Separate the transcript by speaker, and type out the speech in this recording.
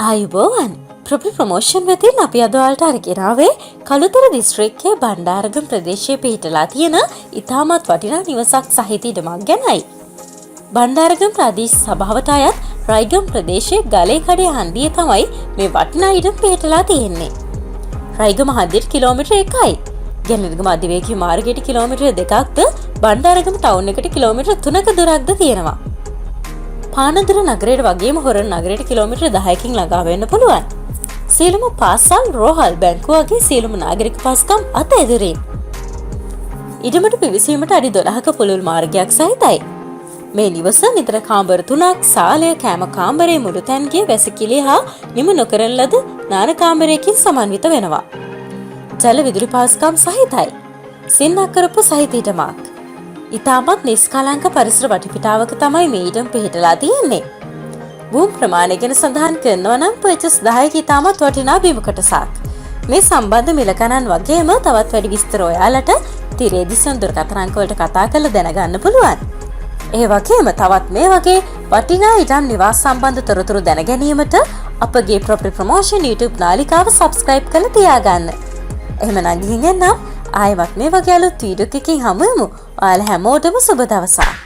Speaker 1: ආයුබෝවන් ප්‍රොපි ප්‍රමෝෂන් වෙතින් අපි අද ඔයාලට අරගෙන ආවේ කළුතර දිස්ත්‍රික්කයේ බණ්ඩාරගම ප්‍රදේශයේ පිහිටලා තියෙන ඉතාමත් වටිනා නිවසක් සහිත ඉඩමක් ගැනයි. බණ්ඩාරගම ප්‍රදේශ සභාවට අයත් රයිගම ප්‍රදේශයේ ගලේකඩේ හන්දියේ තමයි මේ වටිනා ඉඩම පිහිටලා තියෙන්නේ. රයිගම හන්දියට කිලෝමීටර් 1යි. ගැලේගම අධිවේගී මාර්ගයට කිලෝමීටර් 2ක්ද බණ්ඩාරගම ටවුන් එකට කිලෝමීටර් 3ක දුරක්ද තියෙනවා. පානදුර නගරයට වගේම හොරණ නගරයට කිලෝමීටර් 10කින් ළඟා වෙන්න පුළුවන්. සියලුම පාසල්, රෝහල්, බැංකු වගේ සියලුම නාගරික පහසුකම් අත ඇදුරින්. ඉඩමට පිවිසීමට අඩි 12ක පුළුල් මාර්ගයක් සහිතයි. මේ නිවස නිතර කාමර 3ක්, සාලය, කෑම කාමරයේ මුළු තැන්ගේ වැසිකිළිය හා නිම නොකරන ලද නාන කාමරයකින් සමන්විත වෙනවා. ජල විදුලි පහසුකම් සහිතයි. සින්නක් කරපු සහිත ඉඩමක්. ඉතාමත් නිස්කලංක පරිසර වටපිටාවක තමයි මේ ඉඩම පිහිටලා තියෙන්නේ. භූමි ප්‍රමාණය ගැන සඳහන් කරනවා නම් පර්චස් 10ක ඉතාමත් වටිනා බිම කොටසක්. මේ සම්බන්ධ මිල ගණන් වගේම තවත් වැඩි විස්තර ඔයාලට තිරේ දිස්වන දුරකථන අංක වලට කතා කරලා දැනගන්න පුළුවන්. ඒ වගේම තවත් මේ වගේ වටිනා ඉඩම් නිවාස සම්බන්ධ තොරතුරු දැන ගැනීමට අපගේ ප්‍රොපර්ටි ප්‍රොමෝෂන් YouTube නාලිකාව subscribe කරලා තියාගන්න. එහෙමනම් ගිහින් එන්නම් ආයෙත් මේ වගේ අලුත් වීඩියෝ එකකින් හමු වෙමු. ඔයාලා හැමෝටම සුබ දවසක්.